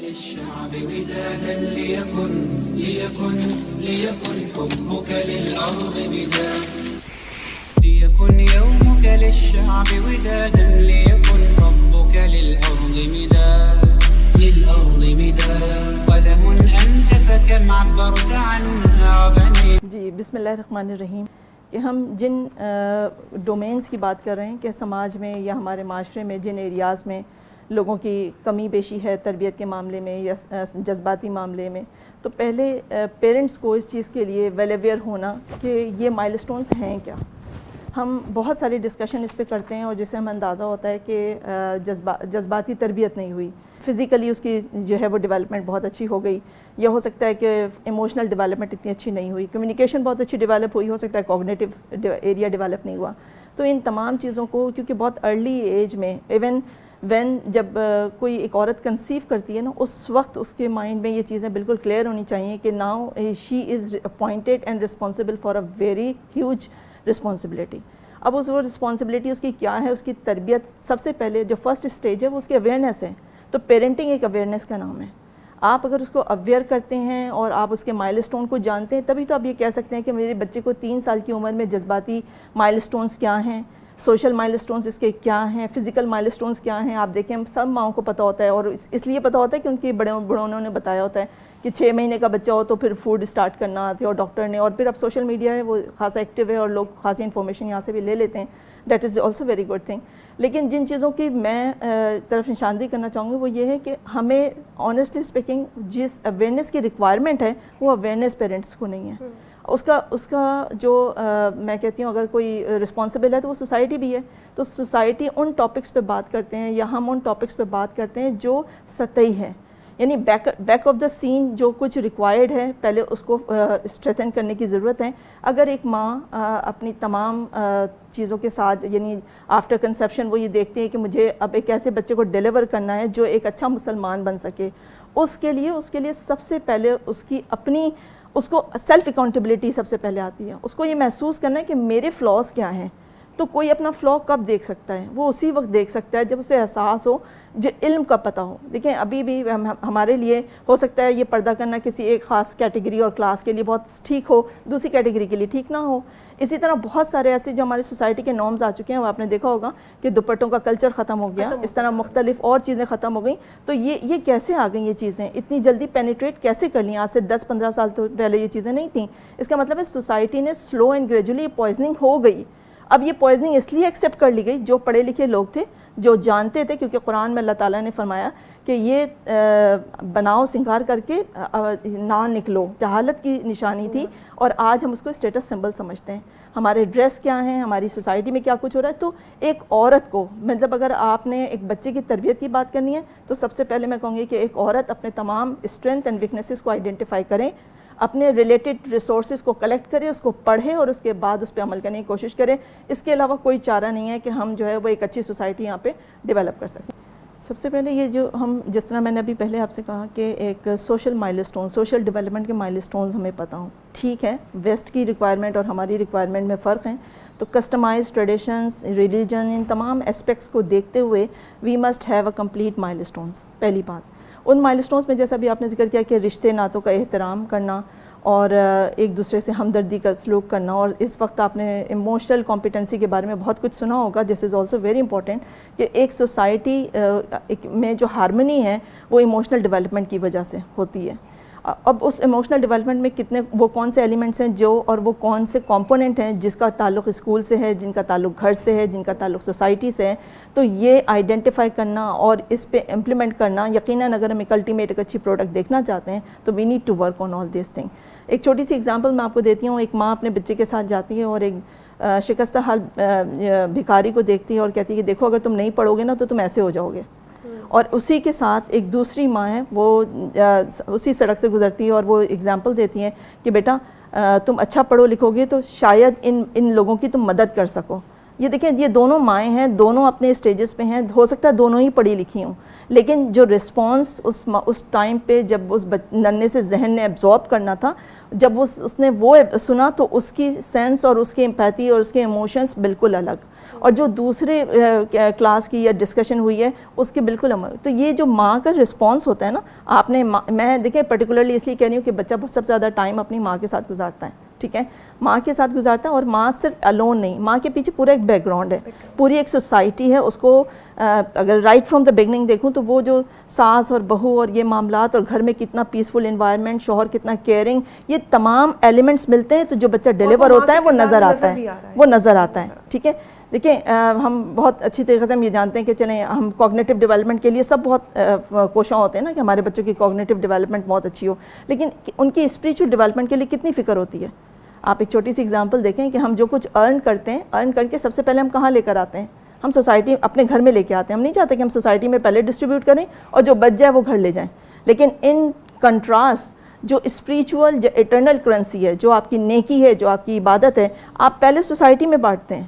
للشعب ودادا ليكن حبك للأرض بدادا ليكن يومك للشعب ودادا ليكن حبك للأرض مدادا قلم أنت فكم عبرت عنها وبنيت. جی بسم اللہ الرحمن الرحیم. کہ ہم جن ڈومینز کی بات کر رہے ہیں کہ سماج میں یا ہمارے معاشرے میں جن ایریاز میں لوگوں کی کمی بیشی ہے تربیت کے معاملے میں یا جذباتی معاملے میں، تو پہلے پیرنٹس کو اس چیز کے لیے ویل اویئر ہونا کہ یہ مائل سٹونز ہیں کیا. ہم بہت ساری ڈسکشن اس پہ کرتے ہیں اور جس سے ہمیں اندازہ ہوتا ہے کہ جذباتی تربیت نہیں ہوئی، فزیکلی اس کی جو ہے وہ ڈیولپمنٹ بہت اچھی ہو گئی، یا ہو سکتا ہے کہ ایموشنل ڈیولپمنٹ اتنی اچھی نہیں ہوئی، کمیونیکیشن بہت اچھی ڈیولپ ہوئی، ہو سکتا ہے کوگنیٹو ایریا ڈیولپ نہیں ہوا. تو ان تمام چیزوں کو کیونکہ بہت ارلی ایج میں ایون وین جب کوئی ایک عورت کنسیو کرتی ہے نا، اس وقت اس کے مائنڈ میں یہ چیزیں بالکل کلیئر ہونی چاہیے کہ now she is appointed and responsible for a very huge responsibility. اب وہ رسپانسبلٹی اس کی کیا ہے؟ اس کی تربیت سب سے پہلے جو فرسٹ اسٹیج ہے وہ اس کی اویئرنیس ہے. تو پیرنٹنگ ایک اویئرنیس کا نام ہے. آپ اگر اس کو اویئر کرتے ہیں اور آپ اس کے مائل سٹون کو جانتے ہیں، تبھی تو آپ یہ کہہ سکتے ہیں کہ میرے بچے کو 3 سال کی عمر میں جذباتی مائل سٹونز کیا ہیں، سوشل مائل سٹونز اس کے کیا ہیں، فزیکل مائل سٹونز کیا ہیں. آپ دیکھیں سب ماؤں کو پتہ ہوتا ہے، اور اس لیے پتہ ہوتا ہے کہ ان کے بڑوں نے بتایا ہوتا ہے کہ 6 مہینے کا بچہ ہو تو پھر فوڈ اسٹارٹ کرنا آتی ہے اور ڈاکٹر نے، اور پھر اب سوشل میڈیا ہے وہ خاصا ایکٹیو ہے اور لوگ خاصی انفارمیشن یہاں سے بھی لے لیتے ہیں. That is also very good thing. لیکن جن چیزوں کی میں طرف نشاندہی کرنا چاہوں گی وہ یہ ہے کہ ہمیں آنیسٹلی اسپیکنگ جس اویئرنیس کی ریکوائرمنٹ ہے وہ اویئرنیس پیرنٹس کو نہیں ہے. اس کا جو میں کہتی ہوں اگر کوئی رسپانسبل ہے تو وہ سوسائٹی بھی ہے. تو سوسائٹی ان ٹاپکس پہ بات کرتے ہیں یا ہم ان ٹاپکس پہ بات کرتے ہیں جو سطحی ہے، یعنی بیک آف دا سین جو کچھ ریکوائرڈ ہے پہلے اس کو اسٹریتھن کرنے کی ضرورت ہے. اگر ایک ماں اپنی تمام چیزوں کے ساتھ یعنی آفٹر کنسیپشن وہ یہ دیکھتی ہے کہ مجھے اب ایک ایسے بچے کو ڈیلیور کرنا ہے جو ایک اچھا مسلمان بن سکے، اس کے لیے سب سے پہلے اس کو سیلف اکاؤنٹیبلٹی سب سے پہلے آتی ہے. اس کو یہ محسوس کرنا ہے کہ میرے فلاز کیا ہیں. تو کوئی اپنا فلا کب دیکھ سکتا ہے؟ وہ اسی وقت دیکھ سکتا ہے جب اسے احساس ہو، جو علم کا پتہ ہو. دیکھیں ابھی بھی ہمارے لیے ہو سکتا ہے یہ پردہ کرنا کسی ایک خاص کیٹیگری اور کلاس کے لیے بہت ٹھیک ہو، دوسری کیٹیگری کے لیے ٹھیک نہ ہو. اسی طرح بہت سارے ایسے جو ہماری سوسائٹی کے نارمز آ چکے ہیں، وہ آپ نے دیکھا ہوگا کہ دوپٹوں کا کلچر ختم ہو گیا، اس طرح مختلف اور چیزیں ختم ہو گئیں. تو یہ کیسے آ گئیں؟ یہ چیزیں اتنی جلدی پینیٹریٹ کیسے کر لیں؟ آج سے 10-15 سال تو پہلے یہ چیزیں نہیں تھیں. اس کا مطلب ہے سوسائٹی نے سلو اینڈ گریجولی پوائزننگ ہو گئی. اب یہ پوائزننگ اس لیے ایکسیپٹ کر لی گئی جو پڑھے لکھے لوگ تھے، جو جانتے تھے، کیونکہ قرآن میں اللہ تعالیٰ نے فرمایا کہ یہ بناؤ سنگار کر کے نہ نکلو، جہالت کی نشانی تھی، اور آج ہم اس کو اسٹیٹس سمبل سمجھتے ہیں. ہمارے ڈریس کیا ہیں، ہماری سوسائٹی میں کیا کچھ ہو رہا ہے. تو ایک عورت کو مطلب اگر آپ نے ایک بچے کی تربیت کی بات کرنی ہے تو سب سے پہلے میں کہوں گی کہ ایک عورت اپنے تمام اسٹرینتھ اینڈ ویکنیسز کو آئیڈینٹیفائی کریں، اپنے ریلیٹڈ ریسورسز کو کلیکٹ کرے، اس کو پڑھے اور اس کے بعد اس پہ عمل کرنے کی کوشش کرے. اس کے علاوہ کوئی چارہ نہیں ہے کہ ہم جو ہے وہ ایک اچھی سوسائٹی یہاں پہ ڈیولپ کر سکیں. سب سے پہلے یہ جو ہم جس طرح میں نے ابھی پہلے آپ سے کہا کہ ایک سوشل مائل سٹون، سوشل ڈیولپمنٹ کے مائل سٹونز ہمیں پتہ ہوں. ٹھیک ہے ویسٹ کی ریکوائرمنٹ اور ہماری ریکوائرمنٹ میں فرق ہیں، تو کسٹمائز ٹریڈیشنز، ریلیجن، ان تمام اسپیکٹس کو دیکھتے ہوئے we must have a complete milestones. پہلی بات ان مائل سٹونز میں جیسا بھی آپ نے ذکر کیا کہ رشتے ناتوں کا احترام کرنا اور ایک دوسرے سے ہمدردی کا سلوک کرنا. اور اس وقت آپ نے ایموشنل کمپیٹنسی کے بارے میں بہت کچھ سنا ہوگا. دس از آلسو ویری امپورٹنٹ کہ ایک سوسائٹی میں جو ہارمنی ہے وہ ایموشنل ڈیولپمنٹ کی وجہ سے ہوتی ہے. اب اس ایموشنل ڈیولپمنٹ میں وہ کون سے ایلیمنٹس ہیں جو اور وہ کون سے کمپوننٹ ہیں جس کا تعلق اسکول سے ہے، جن کا تعلق گھر سے ہے، جن کا تعلق سوسائٹی سے ہے. تو یہ آئیڈینٹیفائی کرنا اور اس پہ امپلیمنٹ کرنا، یقیناً اگر ہم ایک الٹیمیٹ ایک اچھی پروڈکٹ دیکھنا چاہتے ہیں تو we need to work on all these thing. ایک چھوٹی سی ایگزامپل میں آپ کو دیتی ہوں. ایک ماں اپنے بچے کے ساتھ جاتی ہے اور ایک شکستہ حال بھکاری کو دیکھتی ہے اور کہتی ہے کہ دیکھو اگر تم نہیں پڑھو گے نا تو تم ایسے ہو جاؤ گے. اور اسی کے ساتھ ایک دوسری ماں ہے وہ اسی سڑک سے گزرتی ہے اور وہ ایگزامپل دیتی ہیں کہ بیٹا تم اچھا پڑھو لکھو گے تو شاید ان لوگوں کی تم مدد کر سکو. یہ دیکھیں یہ دونوں مائیں ہیں، دونوں اپنے اسٹیجز پہ ہیں، ہو سکتا ہے دونوں ہی پڑھی لکھی ہوں، لیکن جو رسپانس اس ٹائم پہ جب اس ننھے سے ذہن نے ایبزارب کرنا تھا، جب اس نے وہ سنا تو اس کی سینس اور اس کی امپیتھی اور اس کے ایموشنز بالکل الگ. اور جو دوسرے کلاس کی یا ڈسکشن ہوئی ہے اس کے بالکل عمل. تو یہ جو ماں کا رسپانس ہوتا ہے نا, آپ نے میں دیکھیں پرٹیکولرلی اس لیے کہہ رہی ہوں کہ بچہ سب سے زیادہ ٹائم اپنی ماں کے ساتھ گزارتا ہے, ٹھیک ہے, ماں کے ساتھ گزارتا ہے, اور ماں صرف الون نہیں, ماں کے پیچھے پورا ایک بیک گراؤنڈ ہے, پوری ایک سوسائٹی ہے. اس کو اگر رائٹ فرام دا بگننگ دیکھوں تو وہ جو ساس اور بہو اور یہ معاملات, اور گھر میں کتنا پیسفل انوائرمنٹ, شوہر کتنا کیئرنگ, یہ تمام ایلیمنٹس ملتے ہیں, تو جو بچہ ڈیلیور ہوتا ہے وہ نظر آتا ہے, وہ نظر آتا ہے, ٹھیک ہے. دیکھیں ہم بہت اچھی طریقے سے ہم یہ جانتے ہیں کہ چلیں ہم کوگنیٹو ڈیولپمنٹ کے لیے سب بہت کوشاں ہوتے ہیں نا کہ ہمارے بچوں کی کوگنیٹو ڈیولپمنٹ بہت اچھی ہو, لیکن ان کی اسپریچول ڈیولپمنٹ کے لیے کتنی فکر ہوتی ہے. آپ ایک چھوٹی سی اگزامپل دیکھیں کہ ہم جو کچھ ارن کرتے ہیں, ارن کر کے سب سے پہلے ہم کہاں لے کر آتے ہیں, ہم سوسائٹی اپنے گھر میں لے کے آتے ہیں. ہم نہیں چاہتے کہ ہم سوسائٹی میں پہلے ڈسٹریبیوٹ کریں اور جو بچ جائے وہ گھر لے جائیں. لیکن ان کنٹراسٹ جو اسپریچول جو ایٹرنل کرنسی ہے, جو آپ کی نیکی ہے, جو آپ کی عبادت ہے, آپ پہلے سوسائٹی میں بانٹتے ہیں.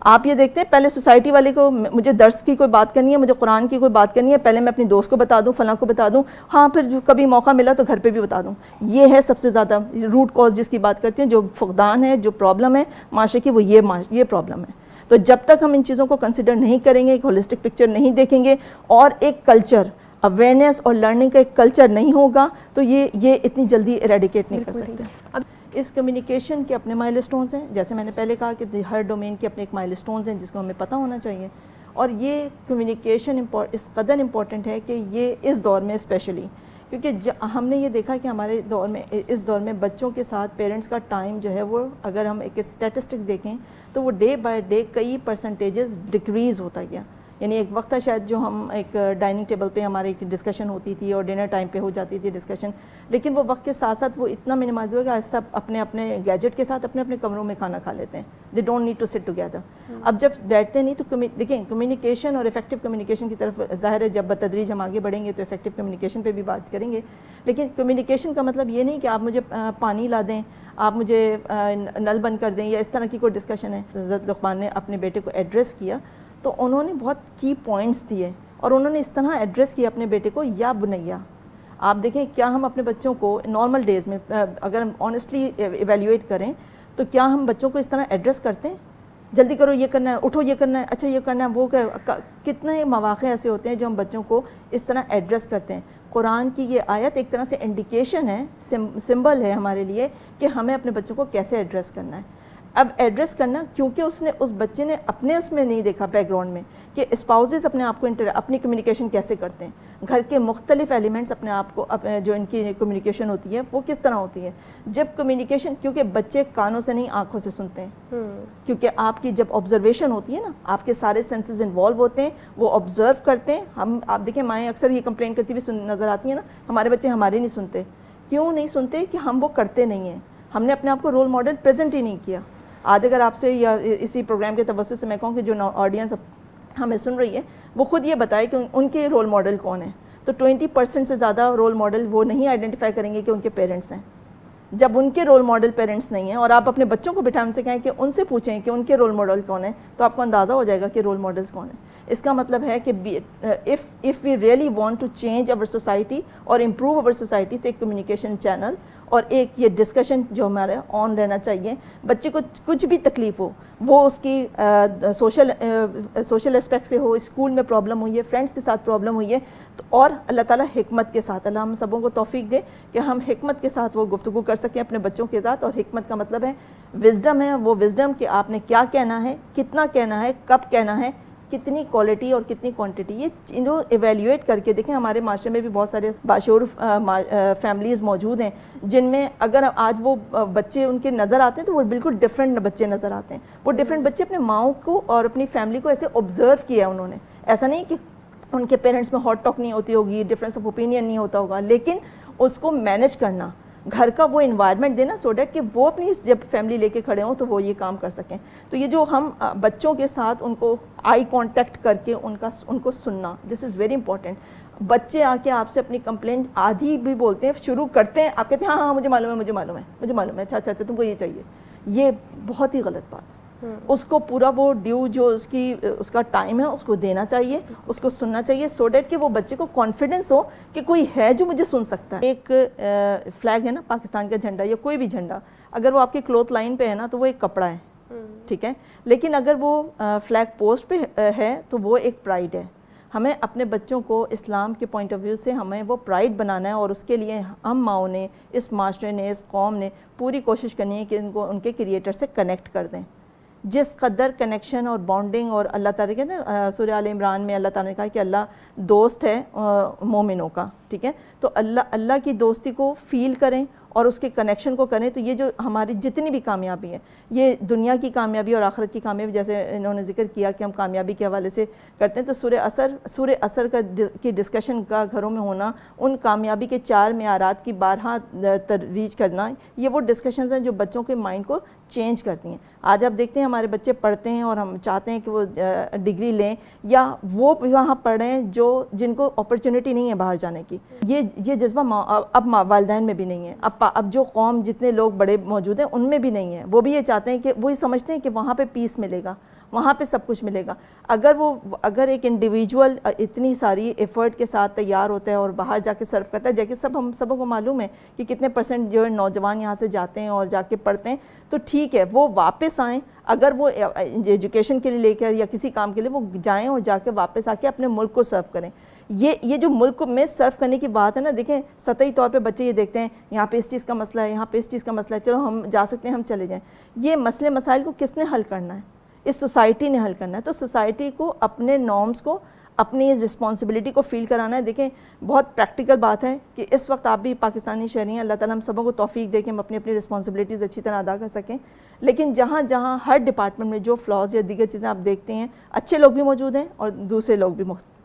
آپ یہ دیکھتے ہیں پہلے سوسائٹی والے کو, مجھے درس کی کوئی بات کرنی ہے, مجھے قرآن کی کوئی بات کرنی ہے, پہلے میں اپنی دوست کو بتا دوں, فلاں کو بتا دوں, ہاں پھر کبھی موقع ملا تو گھر پہ بھی بتا دوں. یہ ہے سب سے زیادہ روٹ کاز جس کی بات کرتے ہیں, جو فقدان ہے, جو پرابلم ہے معاشرے کی, وہ یہ پرابلم ہے. تو جب تک ہم ان چیزوں کو کنسیڈر نہیں کریں گے, ایک ہولسٹک پکچر نہیں دیکھیں گے, اور ایک کلچر اویئرنیس اور لرننگ کا ایک کلچر نہیں ہوگا, تو یہ اتنی جلدی ایریڈیکیٹ نہیں کر سکتے. اب اس کمیونیکیشن کے اپنے مائل سٹونز ہیں, جیسے میں نے پہلے کہا کہ ہر ڈومین کے اپنے ایک مائل سٹونز ہیں جس کو ہمیں پتہ ہونا چاہیے. اور یہ کمیونیکیشن اس قدر امپورٹنٹ ہے کہ یہ اس دور میں اسپیشلی, کیونکہ ہم نے یہ دیکھا کہ ہمارے دور میں, اس دور میں بچوں کے ساتھ پیرنٹس کا ٹائم جو ہے وہ, اگر ہم ایک اسٹیٹسٹکس دیکھیں تو وہ ڈے بائی ڈے کئی پرسنٹیجز ڈکریز ہوتا گیا. یعنی ایک وقت تھا شاید جو ہم ایک ڈائننگ ٹیبل پہ ہماری ایک ڈسکشن ہوتی تھی اور ڈنر ٹائم پہ ہو جاتی تھی ڈسکشن, لیکن وہ وقت کے ساتھ ساتھ وہ اتنا منیمائز ہوا کہ آج سب اپنے اپنے گیجٹ کے ساتھ اپنے اپنے کمروں میں کھانا کھا لیتے ہیں. They don't need to sit together. اب جب بیٹھتے نہیں تو دیکھیں کمیونیکیشن اور افیکٹو کمیونیکیشن کی طرف ظاہر ہے جب بتدریج ہم آگے بڑھیں گے تو افیکٹو کمیونیکیشن پہ بھی بات کریں گے. لیکن کمیونیکیشن کا مطلب یہ نہیں کہ آپ مجھے پانی لا دیں, آپ مجھے نل بند کر دیں, یا اس طرح کی کوئی ڈسکشن ہے. حضرت لقمان نے اپنے بیٹے کو ایڈریس کیا تو انہوں نے بہت کی پوائنٹس دیے, اور انہوں نے اس طرح ایڈریس کیا اپنے بیٹے کو, یا بنیا. آپ دیکھیں کیا ہم اپنے بچوں کو نارمل ڈیز میں اگر ہم آنیسٹلی ایویلیویٹ کریں تو کیا ہم بچوں کو اس طرح ایڈریس کرتے ہیں, جلدی کرو یہ کرنا ہے, اٹھو یہ کرنا ہے, اچھا یہ کرنا ہے, وہ کتنے مواقع ایسے ہوتے ہیں جو ہم بچوں کو اس طرح ایڈریس کرتے ہیں. قرآن کی یہ آیت ایک طرح سے انڈیکیشن ہے, سمبل ہے ہمارے لیے کہ ہمیں اپنے بچوں کو کیسے ایڈریس کرنا ہے. اب ایڈریس کرنا, کیونکہ اس بچے نے اپنے اس میں نہیں دیکھا بیک گراؤنڈ میں کہ اسپاؤزز اپنے آپ کو اپنی کمیونیکیشن کیسے کرتے ہیں, گھر کے مختلف ایلیمنٹس اپنے آپ کو جو ان کی کمیونیکیشن ہوتی ہے وہ کس طرح ہوتی ہے. جب کمیونیکیشن, کیونکہ بچے کانوں سے نہیں آنکھوں سے سنتے ہیں, کیونکہ آپ کی جب آبزرویشن ہوتی ہے نا, آپ کے سارے سینسز انوالو ہوتے ہیں, وہ آبزرو کرتے ہیں. آپ دیکھیں مائیں اکثر یہ کمپلین کرتی ہوئی نظر آتی ہیں نا, ہمارے بچے ہمارے نہیں سنتے. کیوں نہیں سنتے؟ کہ ہم وہ کرتے نہیں ہیں, ہم نے اپنے آپ کو رول ماڈل پریزنٹ ہی نہیں کیا. آج اگر آپ سے یا اسی پروگرام کے توسط سے میں کہوں کہ جو آڈینس ہمیں سن رہی ہے وہ خود یہ بتائے کہ ان کے رول ماڈل کون ہیں, تو 20% سے زیادہ رول ماڈل وہ نہیں آئیڈینٹیفائی کریں گے کہ ان کے پیرنٹس ہیں. جب ان کے رول ماڈل پیرنٹس نہیں ہیں اور آپ اپنے بچوں کو بٹھائیں, ان سے کہیں کہ ان سے پوچھیں کہ ان کے رول ماڈل کون ہیں, تو آپ کو اندازہ ہو جائے گا کہ رول ماڈلس کون ہیں. اس کا مطلب ہے کہ if we really want to change our society اور improve our society, تو ایک کمیونیکیشن چینل اور ایک یہ ڈسکشن جو ہمارا آن رہنا چاہیے. بچے کو کچھ بھی تکلیف ہو, وہ اس کی سوشل اسپیکٹ سے ہو, اسکول میں پرابلم ہوئی ہے, فرینڈس کے ساتھ پرابلم ہوئی ہے, تو اور اللہ تعالیٰ حکمت کے ساتھ, اللہ ہم سبوں کو توفیق دے کہ ہم حکمت کے ساتھ وہ گفتگو کر سکیں اپنے بچوں کے ساتھ. اور حکمت کا مطلب ہے وزڈم ہے, وہ وزڈم کہ آپ نے کیا کہنا ہے, کتنا کہنا ہے, کب کہنا ہے, کتنی کوالٹی اور کتنی کوانٹٹی. یہ انہوں ایویلیویٹ کر کے دیکھیں. ہمارے معاشرے میں بھی بہت سارے باشعور فیملیز موجود ہیں جن میں اگر آج وہ بچے ان کے نظر آتے ہیں تو وہ بالکل ڈفرینٹ بچے نظر آتے ہیں. وہ ڈفرینٹ بچے اپنے ماؤں کو اور اپنی فیملی کو ایسے آبزرو کیا ہے انہوں نے. ایسا نہیں کہ ان کے پیرنٹس میں ہاٹ ٹاک نہیں ہوتی ہوگی, ڈفرینس آف اوپینین نہیں ہوتا ہوگا, لیکن اس کو مینیج کرنا, گھر کا وہ انوائرمنٹ دینا سو دیٹ کہ وہ اپنی جب فیملی لے کے کھڑے ہوں تو وہ یہ کام کر سکیں. تو یہ جو ہم بچوں کے ساتھ ان کو آئی کانٹیکٹ کر کے ان کو سننا, دس از ویری امپورٹنٹ. بچے آ کے آپ سے اپنی کمپلینٹ آدھی بھی بولتے ہیں, شروع کرتے ہیں, آپ کہتے ہیں ہاں مجھے معلوم ہے, اچھا تم کو یہ چاہیے. یہ بہت ہی غلط بات ہے. اس کو پورا وہ ڈیو جو اس کا ٹائم ہے اس کو دینا چاہیے, اس کو سننا چاہیے, سو دیٹ کہ وہ بچے کو کانفیڈنس ہو کہ کوئی ہے جو مجھے سن سکتا ہے. ایک فلیگ ہے نا پاکستان کا جھنڈا یا کوئی بھی جھنڈا, اگر وہ آپ کی کلوتھ لائن پہ ہے نا تو وہ ایک کپڑا ہے, ٹھیک ہے، لیکن اگر وہ فلیگ پوسٹ پہ ہے تو وہ ایک پرائیڈ ہے. ہمیں اپنے بچوں کو اسلام کے پوائنٹ آف ویو سے ہمیں وہ پرائیڈ بنانا ہے، اور اس کے لیے ہم ماؤں نے، اس معاشرے نے، اس قوم نے پوری کوشش کرنی ہے کہ ان کو ان کے کریٹر سے کنیکٹ کر دیں. جس قدر کنیکشن اور بانڈنگ، اور اللہ تعالیٰ کہتے ہیں سورہ آل عمران میں اللہ تعالیٰ نے کہا کہ اللہ دوست ہے مومنوں کا. ٹھیک ہے، تو اللہ کی دوستی کو فیل کریں اور اس کے کنیکشن کو کریں. تو یہ جو ہماری جتنی بھی کامیابی ہے، یہ دنیا کی کامیابی اور آخرت کی کامیابی، جیسے انہوں نے ذکر کیا کہ ہم کامیابی کے حوالے سے کرتے ہیں، تو سورہ اثر کی ڈسکشن کا گھروں میں ہونا، ان کامیابی کے 4 معیارات کی بارہا ترویج کرنا، یہ وہ ڈسکشنز ہیں جو بچوں کے مائنڈ کو چینج کرتی ہیں. آج آپ دیکھتے ہیں ہمارے بچے پڑھتے ہیں اور ہم چاہتے ہیں کہ وہ ڈگری لیں، یا وہ وہاں پڑھیں جن کو اپرچونٹی نہیں ہے باہر جانے کی. یہ جذبہ اب والدین میں بھی نہیں ہے. اب جو قوم جتنے لوگ بڑے موجود ہیں ان میں بھی نہیں ہے. وہ بھی یہ چاہتے ہیں کہ وہی سمجھتے ہیں کہ وہاں پہ پیس ملے گا، وہاں پہ سب کچھ ملے گا. اگر ایک انڈیویجول اتنی ساری ایفرٹ کے ساتھ تیار ہوتا ہے اور باہر جا کے سرو کرتا ہے، جیسے ہم سبوں کو معلوم ہے کہ کتنے % جو نوجوان یہاں سے جاتے ہیں اور جا کے پڑھتے ہیں، تو ٹھیک ہے وہ واپس آئیں. اگر وہ ایجوکیشن کے لیے لے کر یا کسی کام کے لیے وہ جائیں اور جا کے واپس آ کے اپنے ملک کو سرو کریں. یہ جو ملک میں سرو کرنے کی بات ہے نا، دیکھیں سطحی طور پہ بچے یہ دیکھتے ہیں یہاں پہ اس چیز کا مسئلہ ہے، یہاں پہ اس چیز کا مسئلہ ہے، چلو ہم جا سکتے ہیں، ہم چلے جائیں. یہ مسئلے مسائل کو کس نے حل کرنا ہے؟ اس سوسائٹی نے حل کرنا ہے. تو سوسائٹی کو اپنے نارمز کو، اپنی اس رسپانسبلٹی کو فیل کرانا ہے. دیکھیں بہت پریکٹیکل بات ہے کہ اس وقت آپ بھی پاکستانی شہری ہیں، اللہ تعالیٰ ہم سبوں کو توفیق دے کہ ہم اپنی رسپانسبلٹیز اچھی طرح ادا کر سکیں. لیکن جہاں ہر ڈپارٹمنٹ میں جو فلاز یا دیگر چیزیں آپ دیکھتے ہیں، اچھے لوگ بھی موجود ہیں اور دوسرے لوگ بھی موجود ہیں.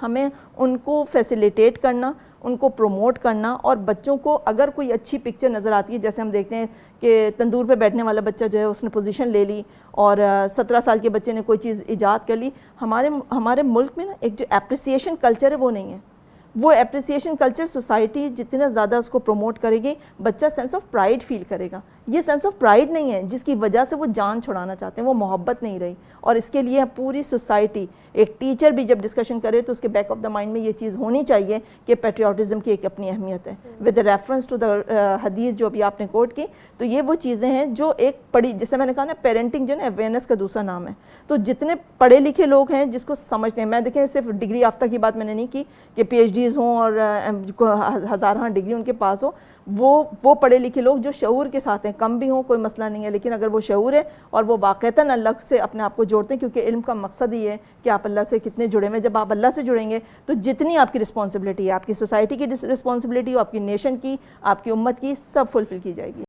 ہمیں ان کو فیسیلیٹیٹ کرنا، ان کو پروموٹ کرنا، اور بچوں کو اگر کوئی اچھی پکچر نظر آتی ہے، جیسے ہم دیکھتے ہیں کہ تندور پہ بیٹھنے والا بچہ جو ہے اس نے پوزیشن لے لی، اور 17 سال کے بچے نے کوئی چیز ایجاد کر لی. ہمارے ملک میں نا ایک جو اپریسیشن کلچر ہے وہ نہیں ہے. وہ اپریسیشن کلچر سوسائٹی جتنا زیادہ اس کو پروموٹ کرے گی، بچہ سینس آف پرائیڈ فیل کرے گا. یہ سینس آف پرائیڈ نہیں ہے جس کی وجہ سے وہ جان چھڑانا چاہتے ہیں، وہ محبت نہیں رہی. اور اس کے لیے پوری سوسائٹی، ایک ٹیچر بھی جب ڈسکشن کرے تو اس کے بیک آف دا مائنڈ میں یہ چیز ہونی چاہیے کہ پیٹریوٹزم کی ایک اپنی اہمیت ہے. ود ریفرنس ٹو دا حدیث جو ابھی آپ نے کوٹ کی، تو یہ وہ چیزیں ہیں جو ایک پڑھی، جسے میں نے کہا نا پیرنٹنگ جو ہے نا اویئرنیس کا دوسرا نام ہے. تو جتنے پڑھے لکھے لوگ ہیں جس کو سمجھتے ہیں، میں دیکھیں صرف ڈگری یافتہ کی بات میں نے نہیں کی کہ پی ایچ ڈیز ہوں اور ہزارہ ڈگری ان کے پاس ہو، وہ پڑھے لکھے لوگ جو شعور کے ساتھ ہیں، کم بھی ہوں کوئی مسئلہ نہیں ہے، لیکن اگر وہ شعور ہے اور وہ واقعتاً اللہ سے اپنے آپ کو جوڑتے ہیں، کیونکہ علم کا مقصد ہی ہے کہ آپ اللہ سے کتنے جڑے ہوئے. جب آپ اللہ سے جڑیں گے تو جتنی آپ کی رسپانسبلٹی ہے، آپ کی سوسائٹی کی رسپانسبلٹی ہو، آپ کی نیشن کی، آپ کی امت کی، سب فلفل کی جائے گی.